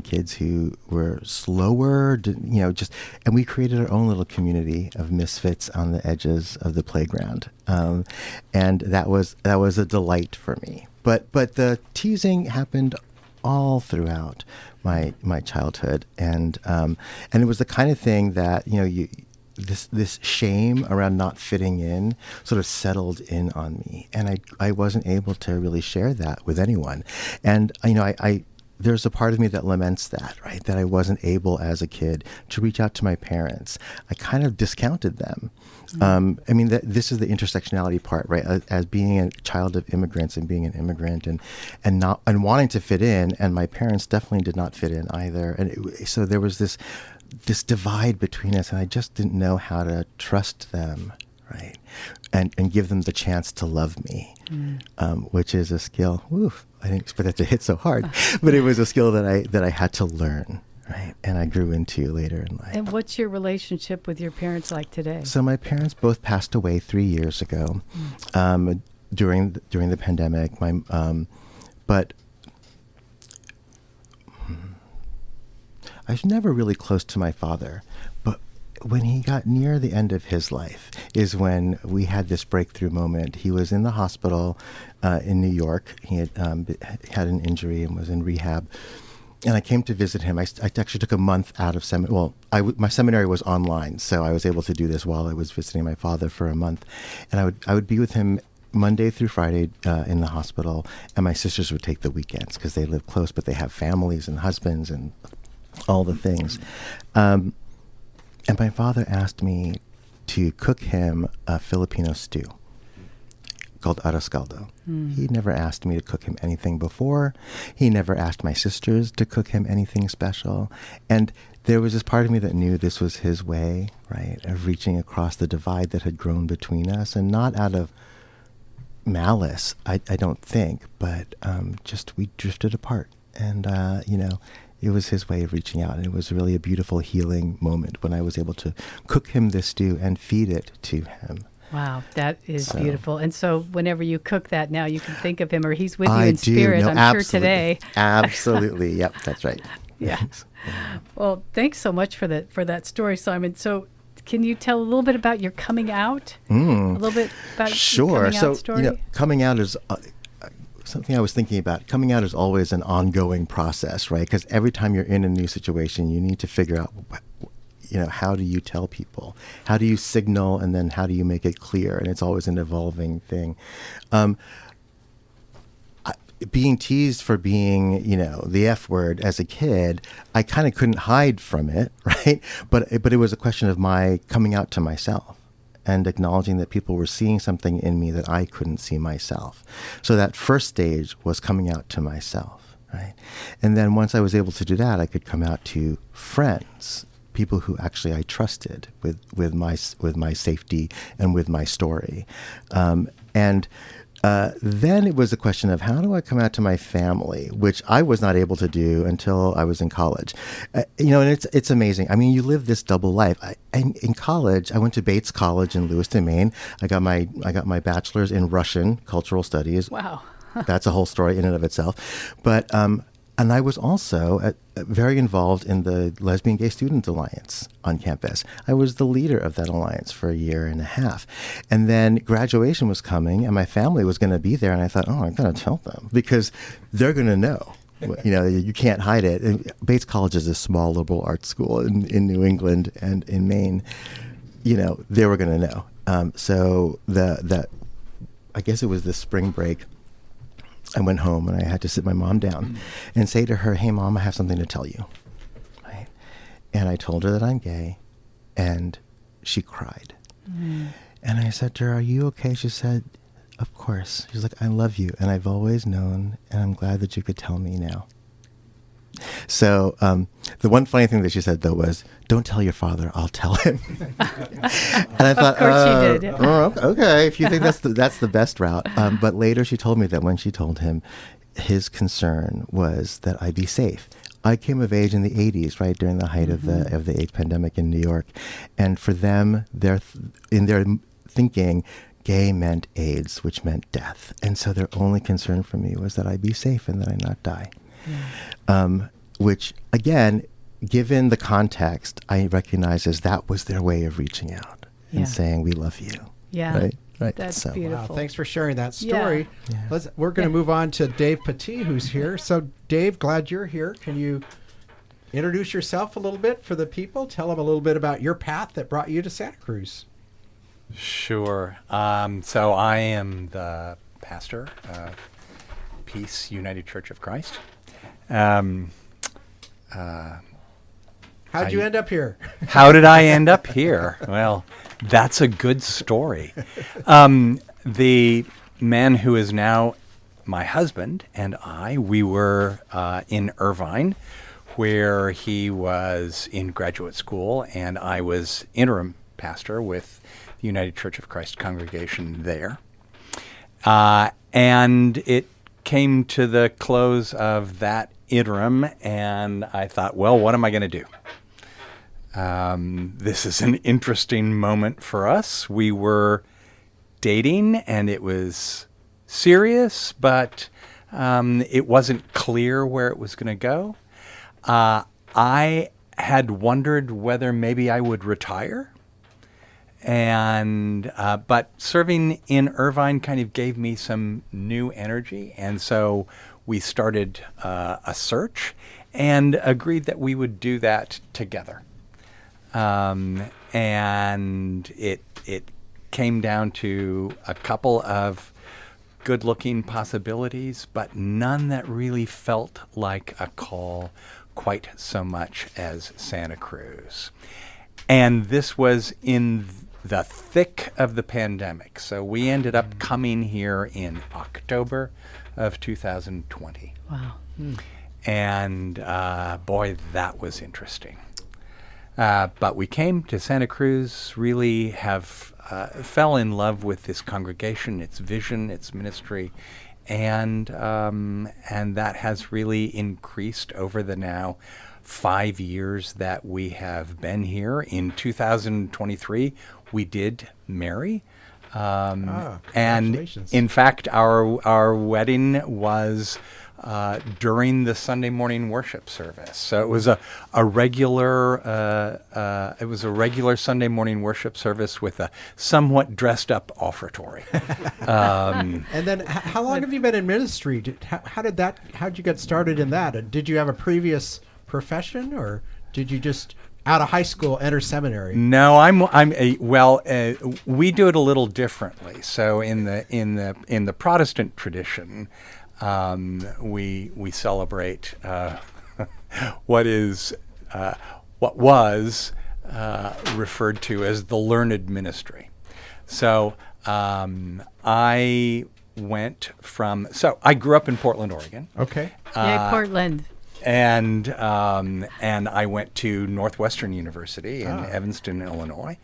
kids who were slower, and we created our own little community of misfits on the edges of the playground. And that was a delight for me. But the teasing happened all throughout my childhood, and it was the kind of thing that this shame around not fitting in sort of settled in on me, and I wasn't able to really share that with anyone. And I there's a part of me that laments that, right? That I wasn't able as a kid to reach out to my parents. I kind of discounted them. This is the intersectionality part, right? As being a child of immigrants and being an immigrant and wanting to fit in, and my parents definitely did not fit in either. And so there was this divide between us, and I just didn't know how to trust them, right? And give them the chance to love me, which is a skill. I didn't expect that to hit so hard, but it was a skill that I had to learn, right? And I grew into later in life. And what's your relationship with your parents like today? So my parents both passed away 3 years ago, during the pandemic. But I was never really close to my father. But when he got near the end of his life is when we had this breakthrough moment. He was in the hospital in New York. He had had an injury and was in rehab. And I came to visit him. I actually took a month out of seminary. Well, my seminary was online, so I was able to do this while I was visiting my father for a month. And I would be with him Monday through Friday in the hospital, and my sisters would take the weekends because they live close, but they have families and husbands and all the things. And my father asked me to cook him a Filipino stew called arroz caldo. He never asked me to cook him anything before. He never asked my sisters to cook him anything special. And there was this part of me that knew this was his way, right, of reaching across the divide that had grown between us, and not out of malice, I don't think, but just we drifted apart. And, it was his way of reaching out, and it was really a beautiful healing moment when I was able to cook him this stew and feed it to him. Wow, that is beautiful. And so whenever you cook that now, you can think of him, or he's with you in spirit, I'm absolutely. sure today. Absolutely. Yep, that's right. Yeah. Well, thanks so much for that story, Simon. So can you tell a little bit about your coming out? A little bit about your coming out story? Coming out is something I was thinking about. Coming out is always an ongoing process, right? Because every time you're in a new situation, you need to figure out, how do you tell people? How do you signal, and then how do you make it clear? And it's always an evolving thing. Being teased for being, the F word as a kid, I kind of couldn't hide from it, right? But it was a question of my coming out to myself and acknowledging that people were seeing something in me that I couldn't see myself. So that first stage was coming out to myself, right? And then once I was able to do that, I could come out to friends, people who actually I trusted with my safety and with my story. Then it was a question of how do I come out to my family, which I was not able to do until I was in college. And it's amazing. I mean, you live this double life. In college, I went to Bates College in Lewiston, Maine. I got my bachelor's in Russian cultural studies. Wow. That's a whole story in and of itself. But and I was also very involved in the Lesbian Gay Student Alliance on campus. I was the leader of that alliance for a year and a half. And then graduation was coming, and my family was going to be there. And I thought, I'm going to tell them because they're going to know. You can't hide it. And Bates College is a small liberal arts school in New England and in Maine. They were going to know. So I guess it was the spring break. I went home and I had to sit my mom down and say to her, "Hey, Mom, I have something to tell you." Right? And I told her that I'm gay, and she cried. And I said to her, "Are you okay?" She said, "Of course." She's like, "I love you, and I've always known, and I'm glad that you could tell me now." So the one funny thing that she said, though, was, "Don't tell your father, I'll tell him." And I thought, of course she did. Okay, if you think that's the best route. But later she told me that when she told him, his concern was that I be safe. I came of age in the 80s, right, during the height of the AIDS pandemic in New York. And for them, in their thinking, gay meant AIDS, which meant death. And so their only concern for me was that I be safe and that I not die. which again, given the context, I recognize as that was their way of reaching out and saying, we love you. Yeah. Right. That's beautiful. Wow, thanks for sharing that story. Yeah. We're going to move on to Dave Pattee, who's here. So, Dave, glad you're here. Can you introduce yourself a little bit for the people? Tell them a little bit about your path that brought you to Santa Cruz. Sure. So I am the pastor of Peace United Church of Christ. How'd you end up here? How did I end up here? Well, that's a good story. The man who is now my husband and I, we were in Irvine, where he was in graduate school, and I was interim pastor with the United Church of Christ congregation there. And it came to the close of that interim, and I thought, well, what am I going to do? This is an interesting moment for us. We were dating, and it was serious, but it wasn't clear where it was going to go. I had wondered whether maybe I would retire, and but serving in Irvine kind of gave me some new energy, and so we started a search and agreed that we would do that together. And it came down to a couple of good-looking possibilities, but none that really felt like a call quite so much as Santa Cruz. And this was in the thick of the pandemic. So we ended up coming here in October of 2020. Wow. And boy, that was interesting. But we came to Santa Cruz, really fell in love with this congregation, its vision, its ministry, and that has really increased over the now 5 years that we have been here. In 2023, we did marry. And in fact, our wedding was during the Sunday morning worship service. So it was a regular Sunday morning worship service with a somewhat dressed up offertory. And then, how long have you been in ministry? How'd you get started in that? Did you have a previous profession, or did you just out of high school enter seminary? No, we do it a little differently. So in the Protestant tradition, we celebrate what was referred to as the learned ministry. So I grew up in Portland, Oregon. Okay. Yay, Portland. And I went to Northwestern University in Evanston, Illinois,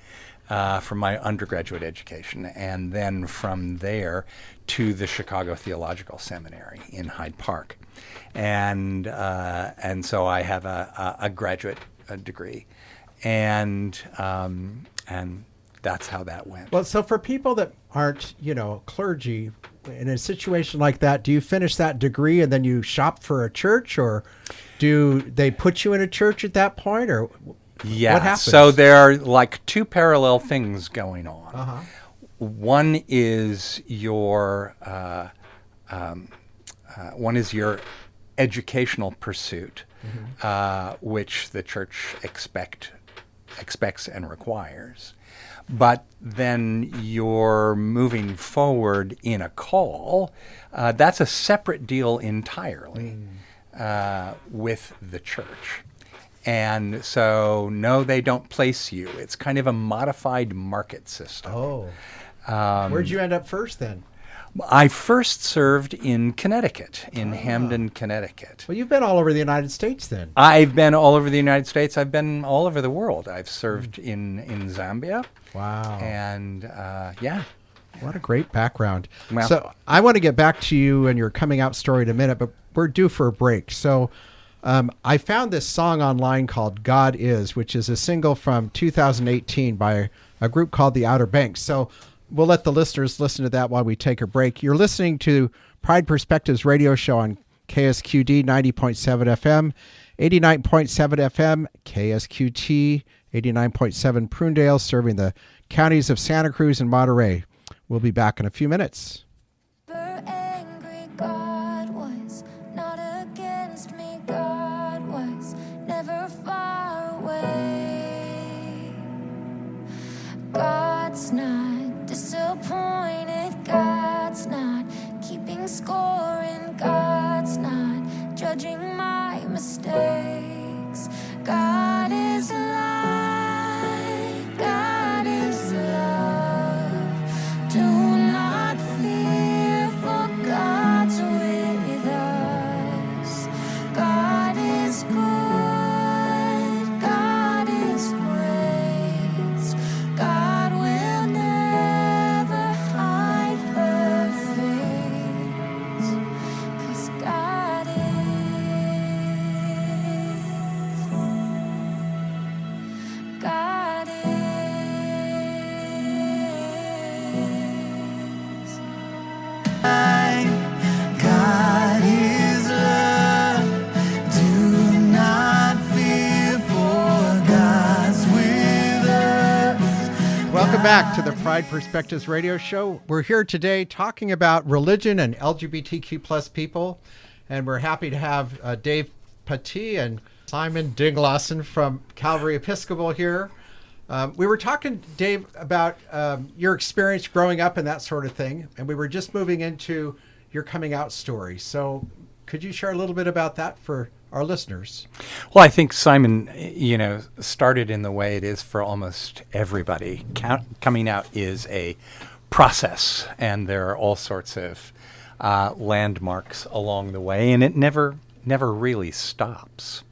for my undergraduate education, and then from there to the Chicago Theological Seminary in Hyde Park, and so I have a graduate degree, and that's how that went. Well, so for people that aren't, clergy, in a situation like that, do you finish that degree and then you shop for a church, or do they put you in a church at that point, or yeah, what happens? So there are like two parallel things going on. Uh-huh. One is your educational pursuit, which the church expects and requires. But then you're moving forward in a call. That's a separate deal entirely with the church. And so, no, they don't place you. It's kind of a modified market system. Oh. Where'd you end up first then? I first served in Connecticut, in Hamden, Connecticut. Well, you've been all over the United States then. I've been all over the United States. I've been all over the world. I've served in Zambia. Wow. And, yeah. What a great background. Well, so I want to get back to you and your coming out story in a minute, but we're due for a break. So I found this song online called God Is, which is a single from 2018 by a group called the Outer Banks. So we'll let the listeners listen to that while we take a break. You're listening to Pride Perspectives radio show on KSQD 90.7 FM, 89.7 FM, KSQT, 89.7 Prunedale, serving the counties of Santa Cruz and Monterey. We'll be back in a few minutes. Angry God was not against me. God was never far away. God's not disappointed. God's not keeping score, and God's not judging my mistakes. God is light. God is love. Do not fear, for God's with us. God is good. God is grace. God will never hide her face. 'Cause God is. God is. God is love. Do not fear, for God's with us. Welcome back to the Pride Perspectives Radio Show. We're here today talking about religion and LGBTQ plus people, and we're happy to have Dave Pattee and Simon Dinglasan from Calvary Episcopal here. We were talking, Dave, about your experience growing up and that sort of thing, and we were just moving into your coming out story. So could you share a little bit about that for our listeners? Well, I think Simon, started in the way it is for almost everybody. Coming out is a process, and there are all sorts of landmarks along the way, and it never really stops.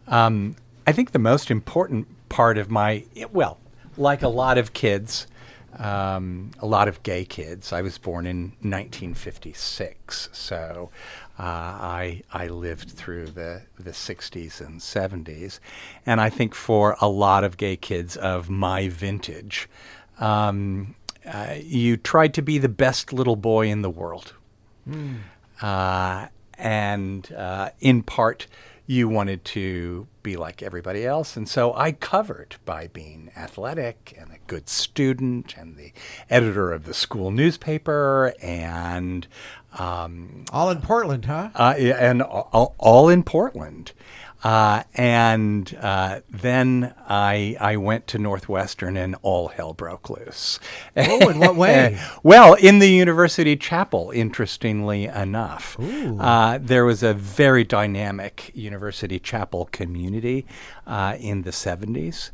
I think the most important part of like a lot of kids, a lot of gay kids. I was born in 1956, so I lived through the 60s and 70s. And I think for a lot of gay kids of my vintage, you tried to be the best little boy in the world. And in part, you wanted to be like everybody else. And so I covered by being athletic and a good student and the editor of the school newspaper and all in Portland, huh? And all in Portland. And then I went to Northwestern and all hell broke loose. Oh, in what way? Well, in the university chapel, interestingly enough. There was a very dynamic university chapel community in the 70s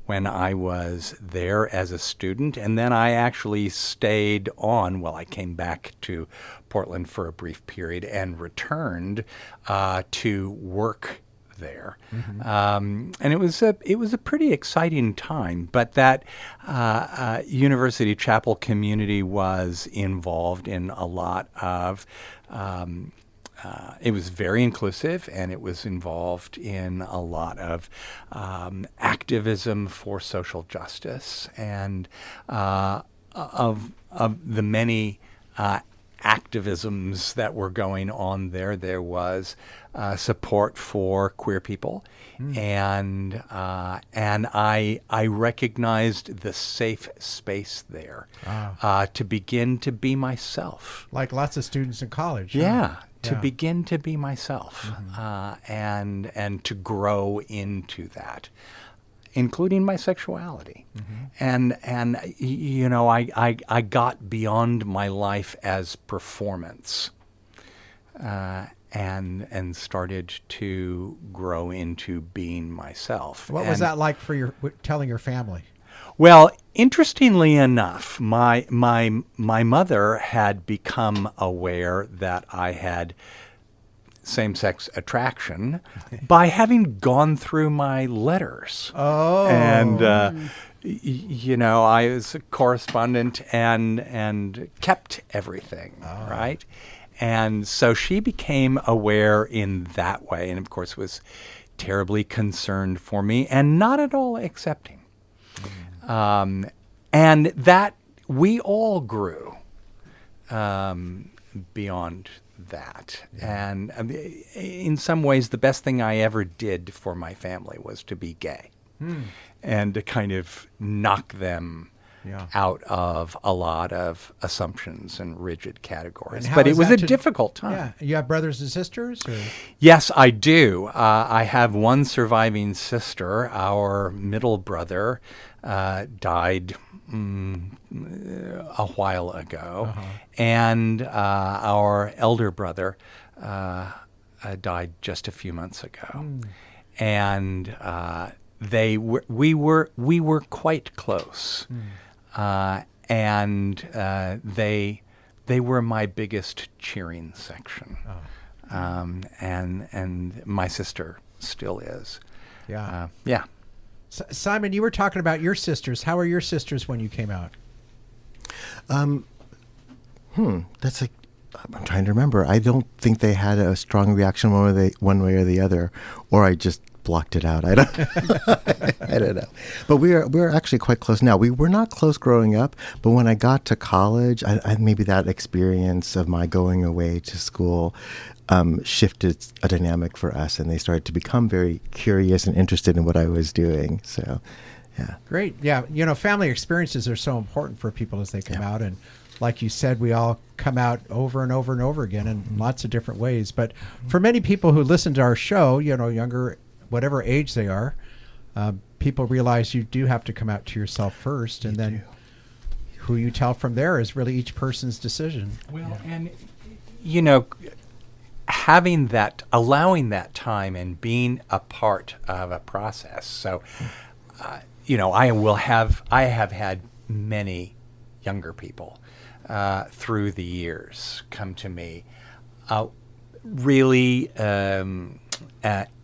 when I was there as a student. And then I actually stayed on. Well, I came back to Portland for a brief period and returned to work there. And it was a pretty exciting time, but that university chapel community was involved in a lot of it was very inclusive, and it was involved in a lot of activism for social justice, and of the many activisms that were going on there was support for queer people, and I recognized the safe space there to begin to be myself, like lots of students in college. To begin to be myself, and to grow into that, including my sexuality. And I got beyond my life as performance, and started to grow into being myself. What was that like for telling your family? Well, interestingly enough, my mother had become aware that I had same-sex attraction by having gone through my letters. And I was a correspondent and kept everything, right? And so she became aware in that way, and of course was terribly concerned for me and not at all accepting. And that we all grew beyond that. And in some ways, the best thing I ever did for my family was to be gay and to kind of knock them out of a lot of assumptions and rigid categories. And how But it is was that a difficult time. Yeah. You have brothers and sisters? Or? Yes, I do. I have one surviving sister. Our middle brother died a while ago, and our elder brother died just a few months ago, and we were quite close, and they were my biggest cheering section, and my sister still is. Yeah. Yeah. Simon, you were talking about your sisters. How are your sisters when you came out? That's a. I'm trying to remember. I don't think they had a strong reaction one way or the other, or I just blocked it out. I don't. I don't know. But we're actually quite close now. We were not close growing up, but when I got to college, I maybe that experience of my going away to school shifted a dynamic for us, and they started to become very curious and interested in what I was doing. So, yeah. Great. Yeah. Family experiences are so important for people as they come out. And like you said, we all come out over and over and over again in lots of different ways. But for many people who listen to our show, younger, whatever age they are, people realize you do have to come out to yourself first. And then who you tell from there is really each person's decision. Well, and, allowing that time and being a part of a process. So, I have had many younger people through the years come to me, really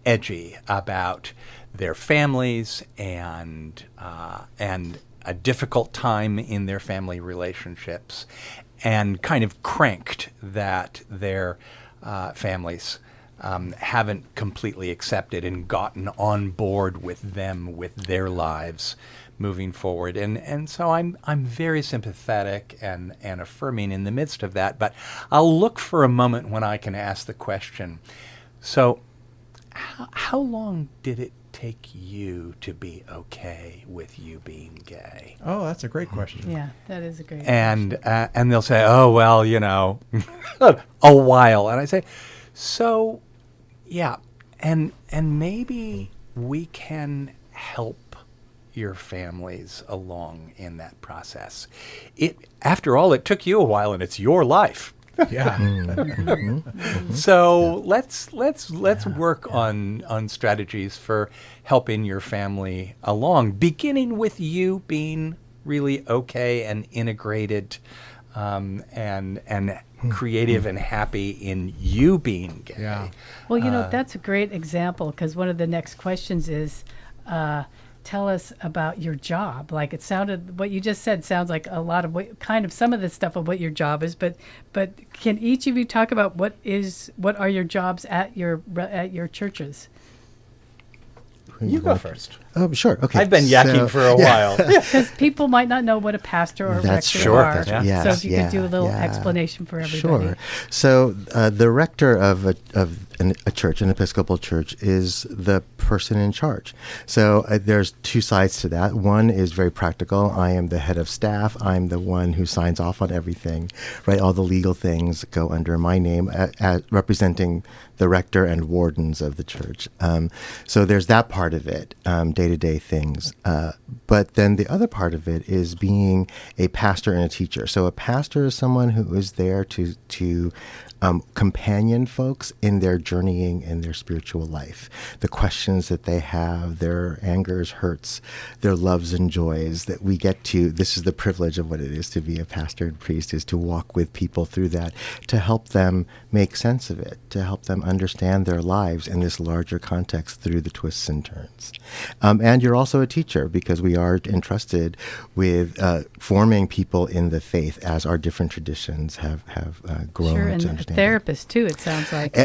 edgy about their families and a difficult time in their family relationships, and kind of cranked that their families haven't completely accepted and gotten on board with them, with their lives moving forward. And so I'm very sympathetic and affirming in the midst of that. But I'll look for a moment when I can ask the question, so how long did it take you to be okay with you being gay? Oh, that's a great question. Yeah, that is a great question. And they'll say, oh, well, a while. And I say, so, yeah, and maybe we can help your families along in that process. After all, it took you a while, and it's your life. Yeah. So let's work on strategies for helping your family along, beginning with you being really okay and integrated, and creative and happy in you being gay. Yeah. Well, that's a great example, because one of the next questions is, tell us about your job. Like, it sounded, what you just said sounds like a lot of some of the stuff of what your job is, but can each of you talk about what are your jobs at your churches? You go first. Oh, sure. Okay. I've been yakking for a while. Because people might not know what a pastor or a rector are. So if you could do a little explanation for everybody. Sure. So the rector of a church, an Episcopal church, is the person in charge. So there's two sides to that. One is very practical. I am the head of staff. I'm the one who signs off on everything, right? All the legal things go under my name, representing the rector and wardens of the church. So there's that part of it, day-to-day things. But then the other part of it is being a pastor and a teacher. So a pastor is someone who is there to companion folks in their journeying in their spiritual life. The questions that they have, their angers, hurts, their loves and joys that we get to. This is the privilege of what it is to be a pastor and priest, is to walk with people through that, to help them make sense of it, to help them understand their lives in this larger context through the twists and turns. And you're also a teacher, because we are entrusted with forming people in the faith as our different traditions have grown sure, to and understand. A therapist too, it sounds like.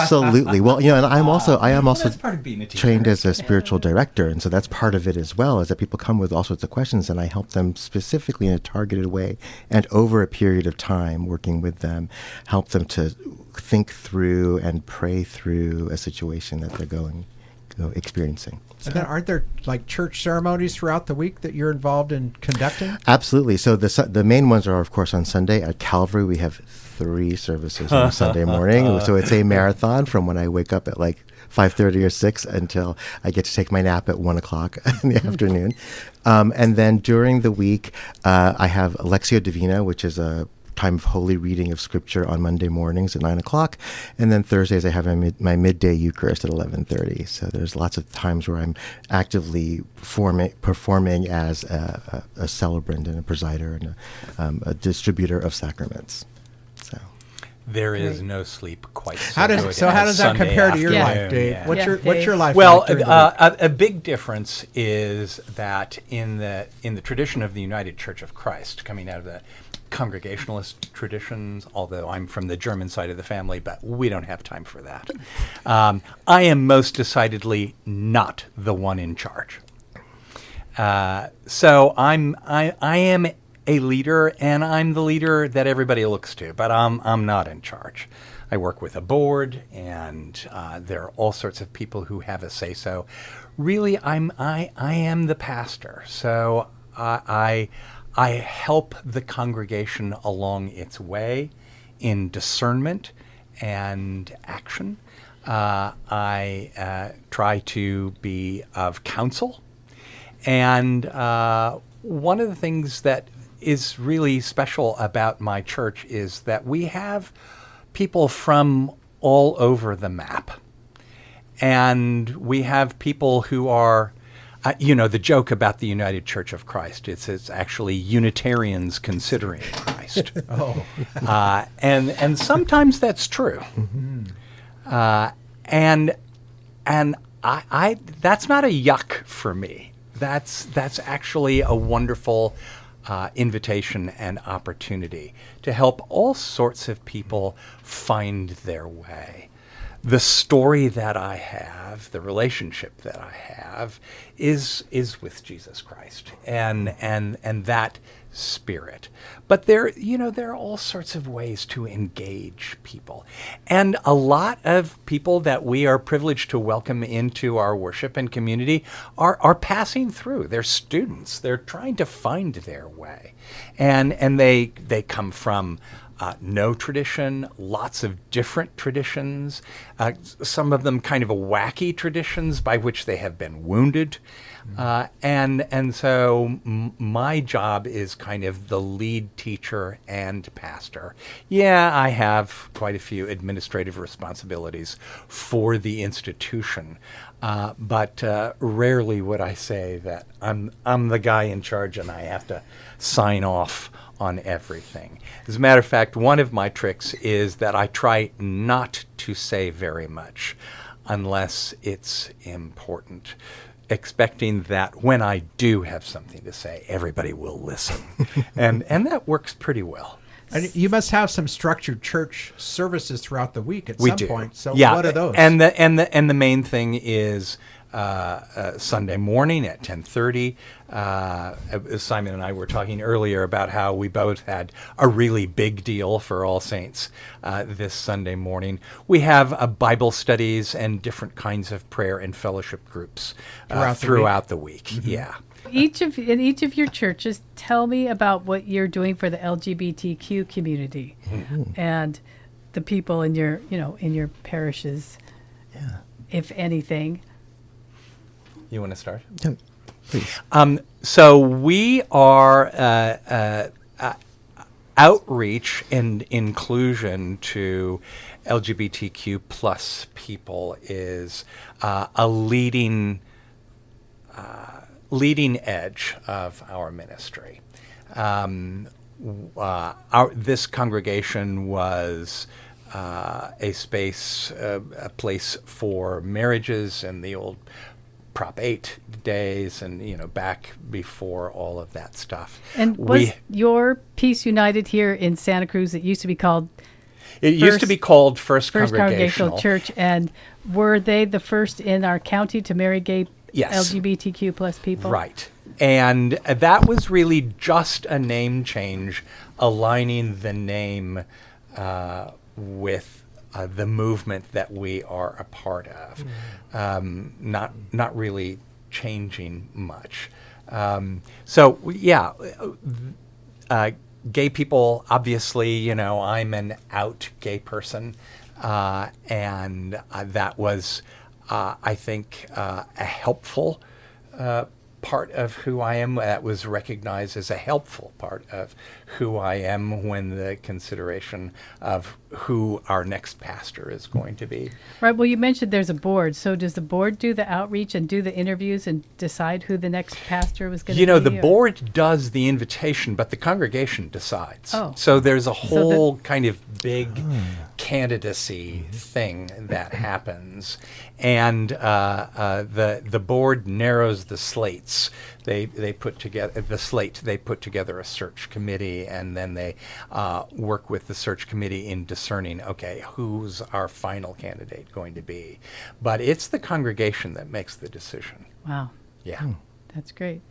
Absolutely. Well, and I am also that's part of being a teacher. trained as a spiritual director, and so that's part of it as well. Is that people come with all sorts of questions, and I help them specifically in a targeted way, and over a period of time, working with them, help them to think through and pray through a situation that they're experiencing. And then aren't there like church ceremonies throughout the week that you're involved in conducting? Absolutely. So the main ones are, of course, on Sunday at Calvary. We have 3 services on Sunday morning. So it's a marathon from when I wake up at like 5:30 or 6 until I get to take my nap at 1 o'clock in the afternoon. And then during the week, I have Lectio Divina, which is a time of holy reading of scripture on Monday mornings at 9 o'clock. And then Thursdays, I have my midday Eucharist at 11:30. So there's lots of times where I'm actively performing as a celebrant and a presider and a distributor of sacraments. So There is no sleep quite so How good does as that Sunday compare to your afternoon, life, Dave? yeah. What's your life Well, like during the week? a big difference is that in the tradition of the United Church of Christ, coming out of the Congregationalist traditions, although I'm from the German side of the family, but we don't have time for that. I am most decidedly not the one in charge. So I am a leader, and I'm the leader that everybody looks to, but I'm not in charge. I work with a board, and there are all sorts of people who have a say-so. Really, I am the pastor, so I help the congregation along its way in discernment and action. I try to be of counsel. And one of the things that is really special about my church is that we have people from all over the map. And we have people who are, the joke about the United Church of Christ, it's actually Unitarians considering Christ. And sometimes that's true. And I that's not a yuck for me. That's actually a wonderful invitation and opportunity to help all sorts of people find their way. The story that I have, the relationship that I have, is with Jesus Christ and that spirit. But there are all sorts of ways to engage people. And a lot of people that we are privileged to welcome into our worship and community are passing through. They're students. They're trying to find their way. And they come from no tradition, lots of different traditions, some of them kind of wacky traditions by which they have been wounded. And so my job is kind of the lead teacher and pastor. Yeah, I have quite a few administrative responsibilities for the institution, but rarely would I say that I'm the guy in charge and I have to sign off on everything. As a matter of fact, one of my tricks is that I try not to say very much unless it's important, expecting that when I do have something to say, everybody will listen. and that works pretty well. And you must have some structured church services throughout the week at We some do. point. So Yeah, what are those? And the main thing is Sunday morning at 10:30. Simon and I were talking earlier about how we both had a really big deal for All Saints this Sunday morning. We have Bible studies and different kinds of prayer and fellowship groups throughout the week. Mm-hmm. Yeah. In each of your churches, tell me about what you're doing for the LGBTQ community and the people in your parishes, if anything. You want to start? No, please. So we are outreach and inclusion to LGBTQ plus people is a leading edge of our ministry. This congregation was a place for marriages in the old Prop 8 days and, back before all of that stuff. And was your Peace United here in Santa Cruz, it used to be called It used to be called First First Congregational. Congregational Church, and were they the first in our county to marry gay Yes. LGBTQ plus people? Right. And that was really just a name change, aligning the name with the movement that we are a part of. Not really changing much. Gay people, obviously, I'm an out gay person, and that was, I think, a helpful part of who I am. That was recognized as a helpful part of who I am when the consideration of who our next pastor is going to be. Right. Well, you mentioned there's a board. So does the board do the outreach and do the interviews and decide who the next pastor was going to be? The board does the invitation, but the congregation decides. Oh. So there's a whole kind of big candidacy thing that happens, and the board narrows the slates. They put together the slate. They put together a search committee, and then they work with the search committee in discerning, okay, who's our final candidate going to be? But it's the congregation that makes the decision. Wow. Yeah. That's great.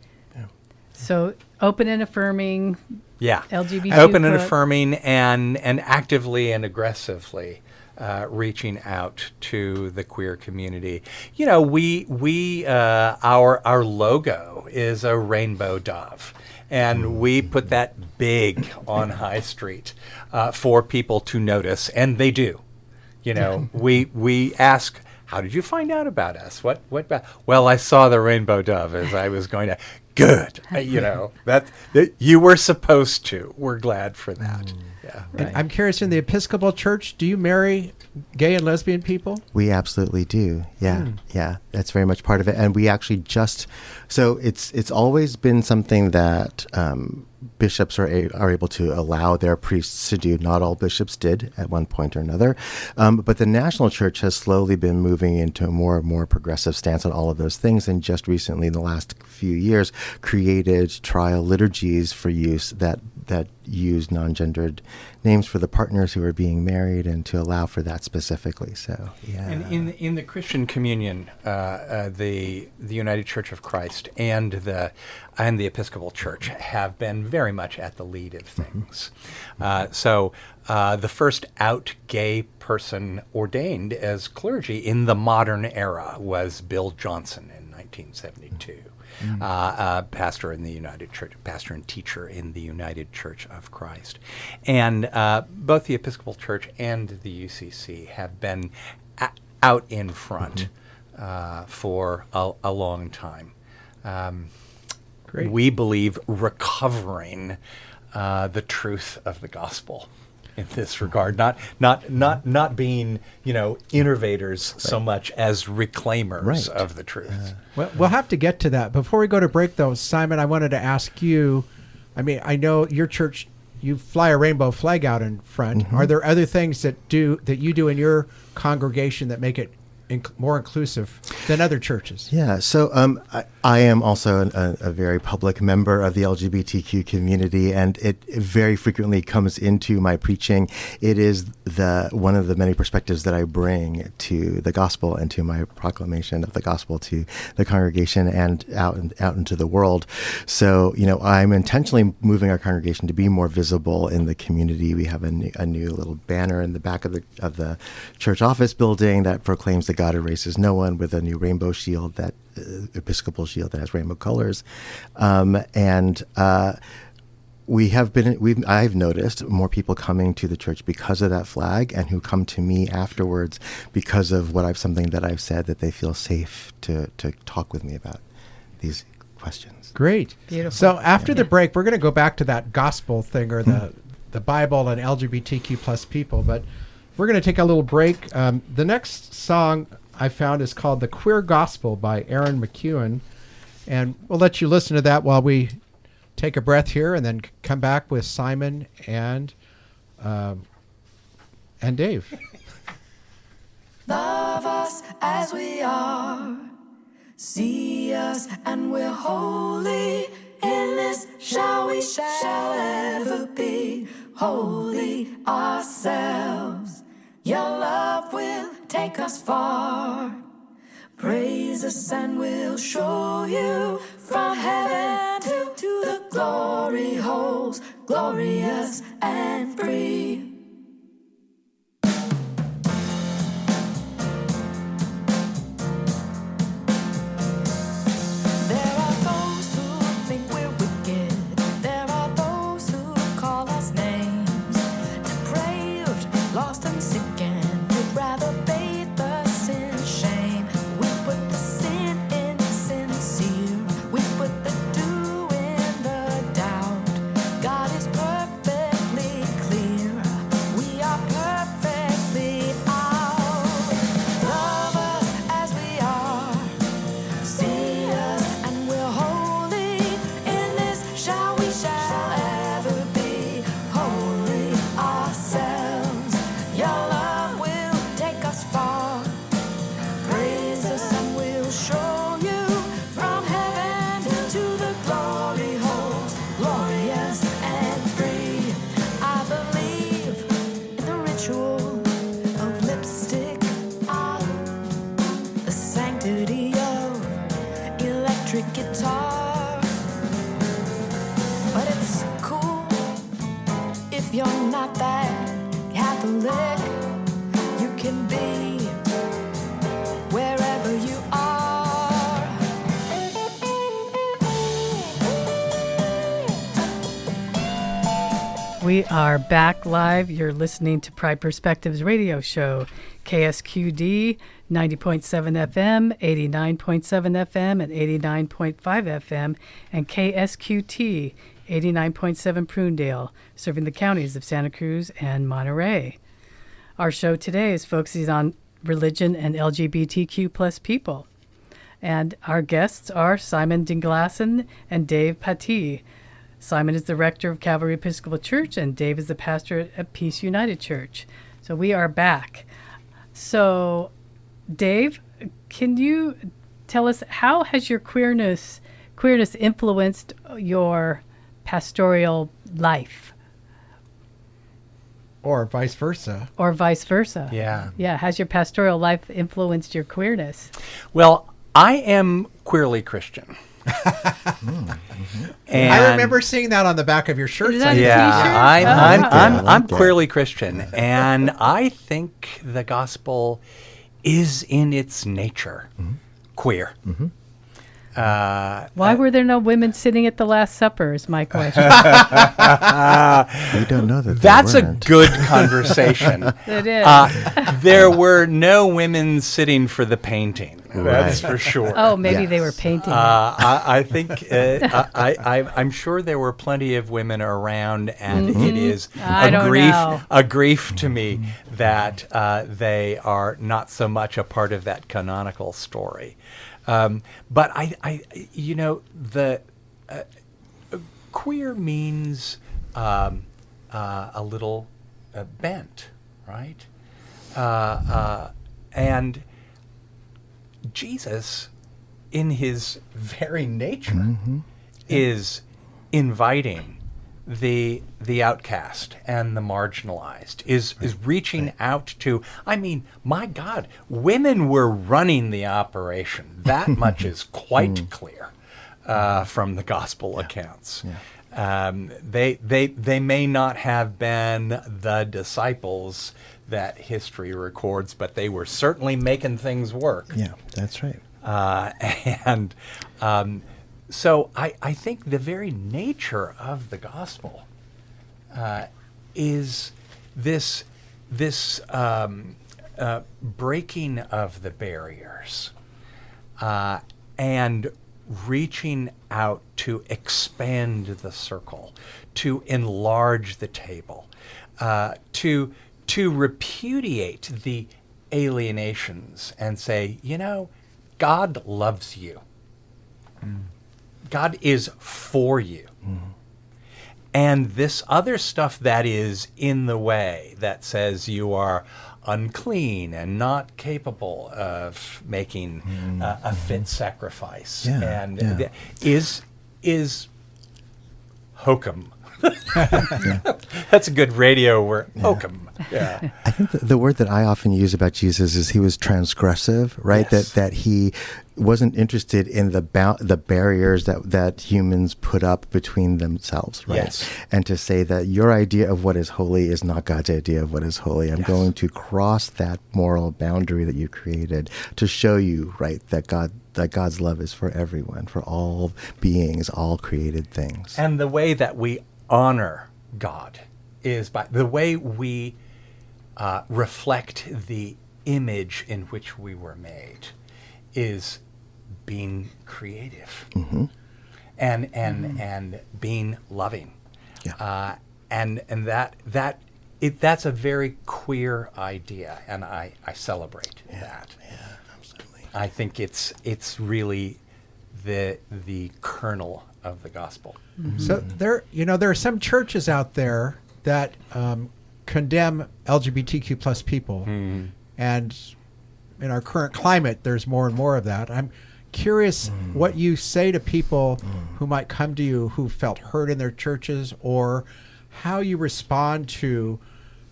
So open and affirming. Yeah. LGBTQ Open and plus- affirming and actively and aggressively reaching out to the queer community. Our logo is a rainbow dove, and we put that big on High Street for people to notice, and they do. We ask, how did you find out about us? What about? Well, I saw the rainbow dove as I was going to. Good. That you were supposed to. We're glad for that. Yeah. And I'm curious, in the Episcopal Church, do you marry gay and lesbian people? We absolutely do. Yeah. Yeah. That's very much part of it. And we actually so it's always been something that bishops are able to allow their priests to do. Not all bishops did at one point or another. But the national church has slowly been moving into a more and more progressive stance on all of those things. And just recently, in the last few years, created trial liturgies for use that use non-gendered names for the partners who are being married, and to allow for that specifically. So, yeah. And in the Christian communion, the United Church of Christ and the Episcopal Church have been very much at the lead of things. So the first out gay person ordained as clergy in the modern era was Bill Johnson in 1972. Pastor in the United Church, pastor and teacher in the United Church of Christ. And both the Episcopal Church and the UCC have been out in front for a long time. Great. We believe recovering the truth of the gospel in this regard, not being innovators so much as reclaimers of the truth. Well, we'll have to get to that. Before we go to break, though, Simon, I wanted to ask you, I know your church, you fly a rainbow flag out in front. Are there other things that you do in your congregation that make it more inclusive than other churches? Yeah, so I am also a very public member of the LGBTQ community, and it very frequently comes into my preaching. It is one of the many perspectives that I bring to the gospel and to my proclamation of the gospel to the congregation and out into the world. So, I'm intentionally moving our congregation to be more visible in the community. We have a new little banner in the back of the church office building that proclaims that God erases no one, with a new rainbow shield, that Episcopal shield that has rainbow colors. I've noticed more people coming to the church because of that flag, and who come to me afterwards because of something that I've said, that they feel safe to talk with me about these questions. Great. Beautiful. So after the break, we're going to go back to that gospel thing, or the Bible and LGBTQ plus people, but we're going to take a little break. The next song I found is called The Queer Gospel by Aaron McEwen. And we'll let you listen to that while we take a breath here, and then come back with Simon and Dave. Love us as we are. See us and we're holy. In this shall we shall ever be holy ourselves. Your love will take us far. Praise us and we'll show you from heaven to the glory holes, glorious and free. There are those who think we're wicked. There are those who call us names. Depraved, lost and sickened, would rather bathe us in shame. We put the sin in sincere. We put the do in the doubt. God is perfectly clear. We are perfectly out. Love us as we are. See us and we're holy. In this we shall ever be holy ourselves. Your love will take us far. Praise us and we'll show you from heaven to the glory holes, glorious and free. I believe in the ritual of lipstick, the sanctity of electric guitar. But it's cool if you're not that Catholic. You can be wherever you are. We are back live. You're listening to Pride Perspectives radio show, KSQD 90.7 FM, 89.7 FM, and 89.5 FM, and KSQT 89.7 Prunedale, serving the counties of Santa Cruz and Monterey. Our show today is focusing on religion and LGBTQ plus people. And our guests are Simon Dinglasan and Dave Pattee. Simon is the rector of Calvary Episcopal Church, and Dave is the pastor at Peace United Church. So we are back. So, Dave, can you tell us, how has your queerness influenced your pastoral life? Or vice versa. Or vice versa. Yeah. Yeah. Has your pastoral life influenced your queerness? Well, I am queerly Christian. And I remember seeing that on the back of your shirt. Is that a yeah, t-shirt? I'm queerly Christian, and I think the gospel is in its nature queer. Why were there no women sitting at the Last Supper is my question. We don't know that. That's a weren't. good conversation. It is. There were no women sitting for the painting. That's for sure. Oh, maybe they were painting. I think I'm sure there were plenty of women around, and it is a grief to me that they are not so much a part of that canonical story. But I the queer means a little bent, right? And Jesus, in his very nature, is inviting the outcast and the marginalized, is reaching out to, I mean, my God, women were running the operation. That much is quite clear from the gospel accounts. They may not have been the disciples that history records, but they were certainly making things work. Yeah, that's right. So I think the very nature of the gospel is this breaking of the barriers and reaching out to expand the circle, to enlarge the table, to repudiate the alienations and say, God loves you. God is for you. And this other stuff that is in the way, that says you are unclean and not capable of making a fit sacrifice, is hokum. That's a good radio word. Hokum. Yeah. I think the word that I often use about Jesus is he was transgressive, right? Yes. That he wasn't interested in the barriers that humans put up between themselves, right? Yes. And to say that your idea of what is holy is not God's idea of what is holy. I'm Yes. going to cross that moral boundary that you created to show you, right, that God's love is for everyone, for all beings, all created things. And the way that we honor God is by the way we reflect the image in which we were made is being creative and being loving. Yeah. And that's a very queer idea, and I celebrate that. Yeah, absolutely. I think it's really the kernel of the gospel. So there are some churches out there that condemn LGBTQ plus people, and in our current climate, there's more and more of that. I'm curious what you say to people who might come to you who felt hurt in their churches, or how you respond to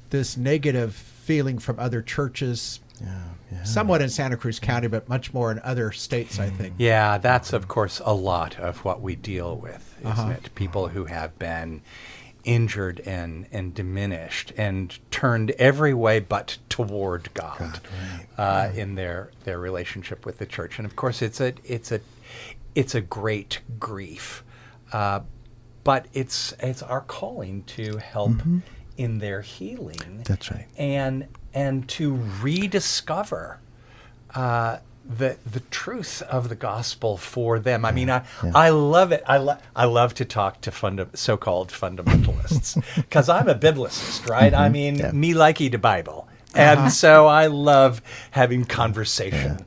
this negative feeling from other churches. Yeah. Somewhat in Santa Cruz County, but much more in other states, I think. Yeah, that's of course a lot of what we deal with, isn't it? People who have been injured and diminished and turned every way but toward God, in their relationship with the church. And of course, it's a great grief, but it's our calling to help in their healing. That's right. And to rediscover the truth of the gospel for them. I mean, I love it. I love to talk to so-called fundamentalists because I'm a biblicist, right? I mean, me likey the Bible. And so I love having conversation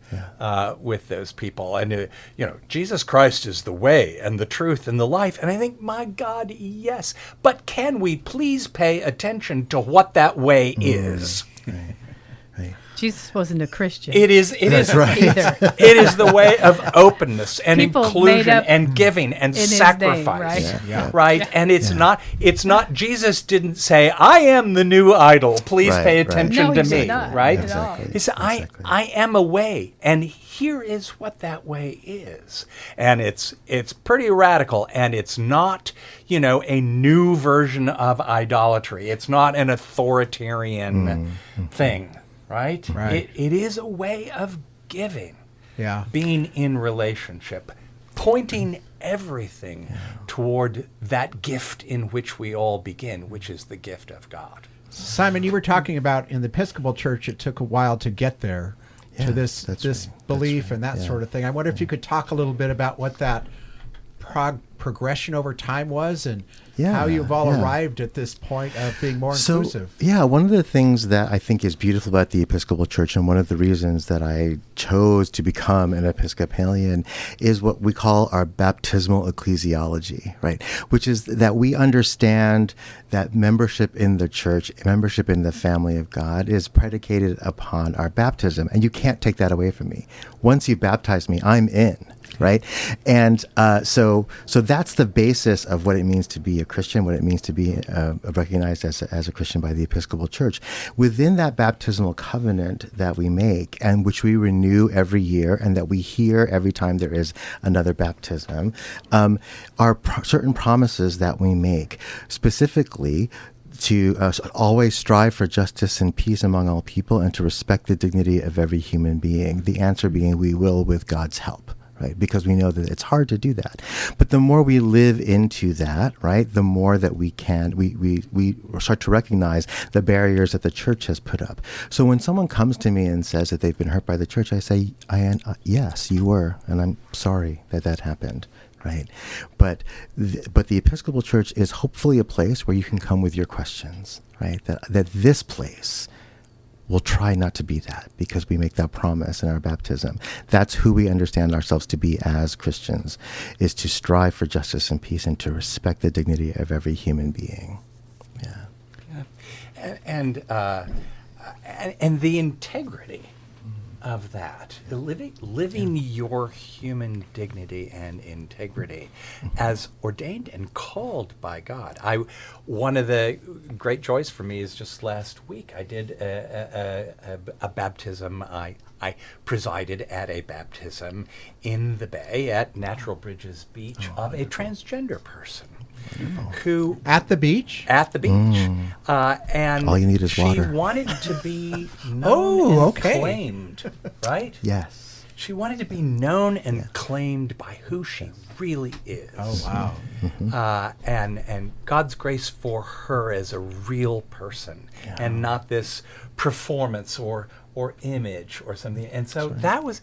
with those people. And, Jesus Christ is the way and the truth and the life. And I think, my God, yes. But can we please pay attention to what that way is? Right. Jesus wasn't a Christian. It is right. either. It is the way of openness and People made inclusion up and giving and in his sacrifice. name, right? Yeah. Right? And it's not Jesus didn't say, I am the new idol. Please Right, pay right. attention No, to he me. did not. Right? At all. He said, Exactly. I am a way, and here is what that way is. And it's pretty radical, and it's not, a new version of idolatry. It's not an authoritarian thing, right? Right. It is a way of giving, Yeah. being in relationship, pointing everything toward that gift in which we all begin, which is the gift of God. Simon, you were talking about in the Episcopal Church, it took a while to get there Yeah, to this that's this right. belief That's right. and that Yeah. sort of thing. I wonder if you could talk a little bit about what that progression over time was and how you've all arrived at this point of being more inclusive. Yeah, one of the things that I think is beautiful about the Episcopal Church, and one of the reasons that I chose to become an Episcopalian, is what we call our baptismal ecclesiology, right? Which is that we understand that membership in the church, membership in the family of God, is predicated upon our baptism. And you can't take that away from me. Once you baptize me, I'm in. Right. And so that's the basis of what it means to be a Christian, what it means to be recognized as a Christian by the Episcopal Church. Within that baptismal covenant that we make and which we renew every year and that we hear every time there is another baptism, are certain promises that we make, specifically to always strive for justice and peace among all people and to respect the dignity of every human being. The answer being we will with God's help. Right, because we know that it's hard to do that, but the more we live into that, right, the more that we start to recognize the barriers that the church has put up. So when someone comes to me and says that they've been hurt by the church, I say, yes, you were, and I'm sorry that happened. Right, but the Episcopal Church is hopefully a place where you can come with your questions. Right, that this place we'll try not to be that because we make that promise in our baptism. That's who we understand ourselves to be as Christians, is to strive for justice and peace and to respect the dignity of every human being. Yeah. And the integrity of that, living your human dignity and integrity as ordained and called by God. One of the great joys for me is just last week I did a baptism. I presided at a baptism in the Bay at Natural Bridges Beach of a transgender person. Who At the beach? at the beach, and All you need is she water. wanted to be known Oh, and okay. claimed, right? Yes. She wanted to be known and claimed by who she really is. Oh, wow. And God's grace for her as a real person, and not this performance or image or something. And so that was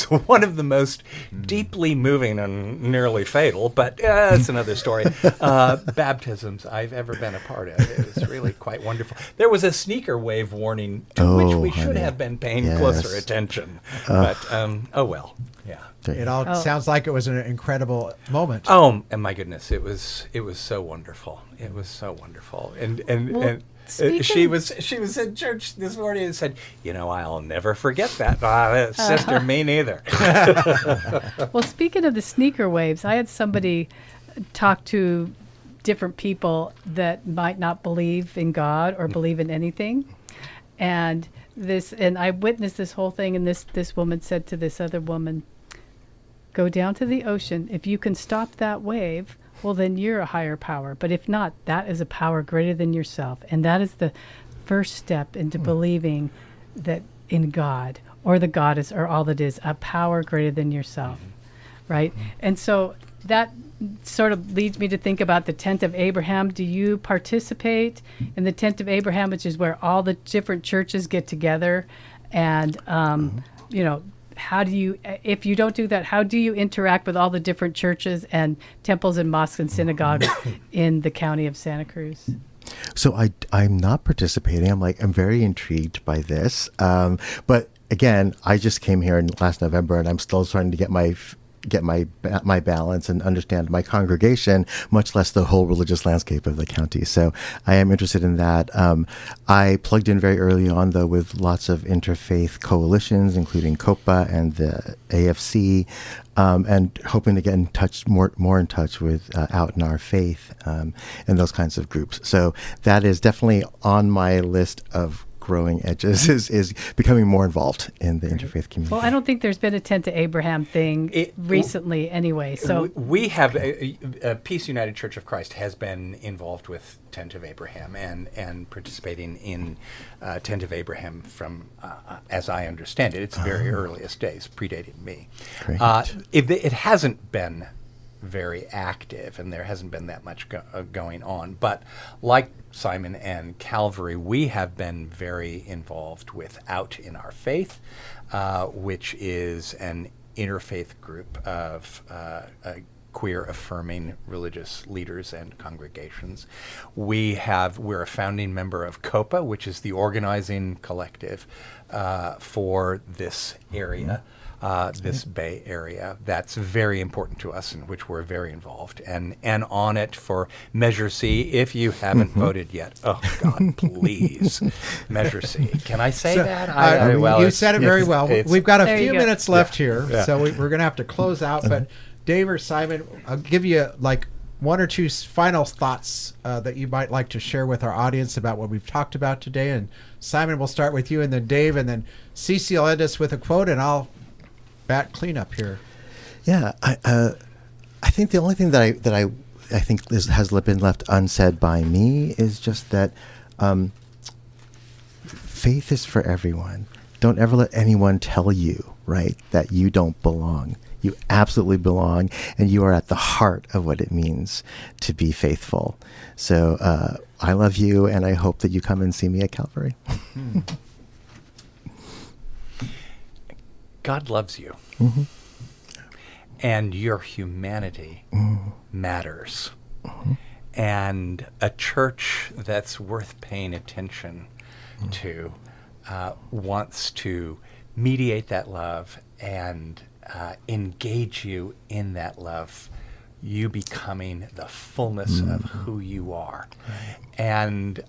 one of the most deeply moving and nearly fatal, but it's another story, baptisms I've ever been a part of. It was really quite wonderful. There was a sneaker wave warning to which we should honey. have been paying Yes. closer attention. But oh well. Yeah. It all sounds like it was an incredible moment. Oh, and my goodness, it was so wonderful. It was so wonderful. And she speaking- was in church this morning and said, I'll never forget that. Sister, me neither. Well, speaking of the sneaker waves, I had somebody talk to different people that might not believe in God or believe in anything. And I witnessed this whole thing, and this woman said to this other woman, "Go down to the ocean. If you can stop that wave, well, then you're a higher power. But if not, that is a power greater than yourself." And that is the first step into believing that in God, or the God is, or all that is, a power greater than yourself, right? And so that sort of leads me to think about the Tent of Abraham. Do you participate in the Tent of Abraham, which is where all the different churches get together? And, how do you, if you don't do that, how do you interact with all the different churches and temples and mosques and synagogues in the county of Santa Cruz? So I'm not participating. I'm very intrigued by this. But again, I just came here last November, and I'm still trying to get my balance and understand my congregation, much less the whole religious landscape of the county. So I am interested in that. I plugged in very early on, though, with lots of interfaith coalitions, including COPA and the AFC, and hoping to get in touch more in touch with Out in Our Faith and those kinds of groups. So that is definitely on my list of growing edges, is becoming more involved in the interfaith community. Well, I don't think there's been a Tent of Abraham thing recently anyway. So we have a Peace United Church of Christ has been involved with Tent of Abraham and participating in Tent of Abraham from, as I understand it, its very earliest days, predating me. Great. It hasn't been very active, and there hasn't been that much going on. But like Simon and Calvary, we have been very involved with Out in Our Faith, which is an interfaith group of queer affirming religious leaders and congregations. We're a founding member of COPA, which is the organizing collective for this area. This Bay Area. That's very important to us, in which we're very involved, and on it for Measure C. If you haven't voted yet, oh God, please, Measure C. Can I say that? You said it very well. We've got a There you few go. minutes left here, Yeah. so we're going to have to close out. But Dave or Simon, I'll give you one or two final thoughts that you might like to share with our audience about what we've talked about today. And Simon, we'll start with you, and then Dave, and then Cece will end us with a quote, and I'll bat cleanup here. Yeah, I think the only thing that I think has been left unsaid by me is just that faith is for everyone. Don't ever let anyone tell you, right, that you don't belong. You absolutely belong, and you are at the heart of what it means to be faithful. So I love you, and I hope that you come and see me at Calvary. God loves you, and your humanity matters. And a church that's worth paying attention to wants to mediate that love and engage you in that love, you becoming the fullness of who you are. Right. And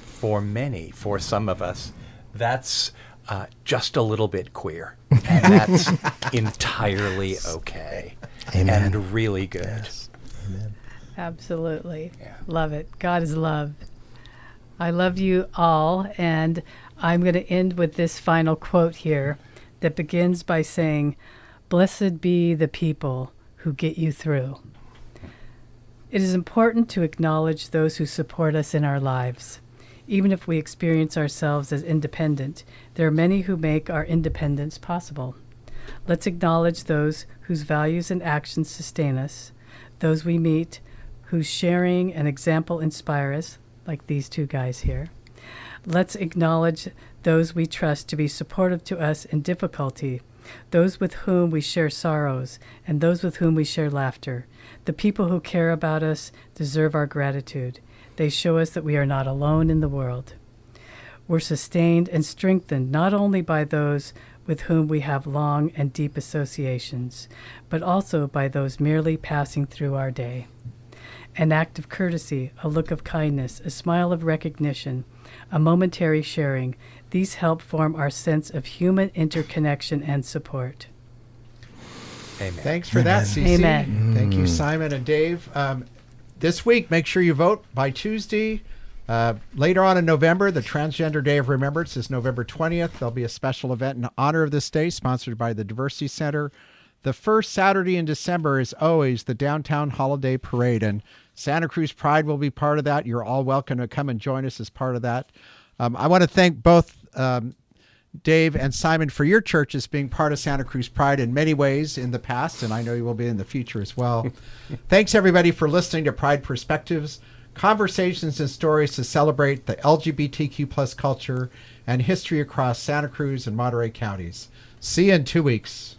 for some of us, that's just a little bit queer. And that's entirely okay. Amen. And really good. Yes. Amen. Absolutely. Yeah. Love it. God is love. I love you all. And I'm going to end with this final quote here that begins by saying, "Blessed be the people who get you through." It is important to acknowledge those who support us in our lives. Even if we experience ourselves as independent, there are many who make our independence possible. Let's acknowledge those whose values and actions sustain us, those we meet whose sharing and example inspire us, like these two guys here. Let's acknowledge those we trust to be supportive to us in difficulty, those with whom we share sorrows, and those with whom we share laughter. The people who care about us deserve our gratitude. They show us that we are not alone in the world. We're sustained and strengthened not only by those with whom we have long and deep associations, but also by those merely passing through our day. An act of courtesy, a look of kindness, a smile of recognition, a momentary sharing, these help form our sense of human interconnection and support. Amen. Thanks for that, Cece. Amen. Thank you, Simon and Dave. This week, make sure you vote by Tuesday. Later on in November, the Transgender Day of Remembrance is November 20th. There'll be a special event in honor of this day, sponsored by the Diversity Center. The first Saturday in December is always the Downtown Holiday Parade, and Santa Cruz Pride will be part of that. You're all welcome to come and join us as part of that. I want to thank both Dave and Simon for your churches being part of Santa Cruz Pride in many ways in the past, and I know you will be in the future as well. Thanks, everybody, for listening to Pride Perspectives, conversations and stories to celebrate the LGBTQ plus culture and history across Santa Cruz and Monterey counties. See you in 2 weeks.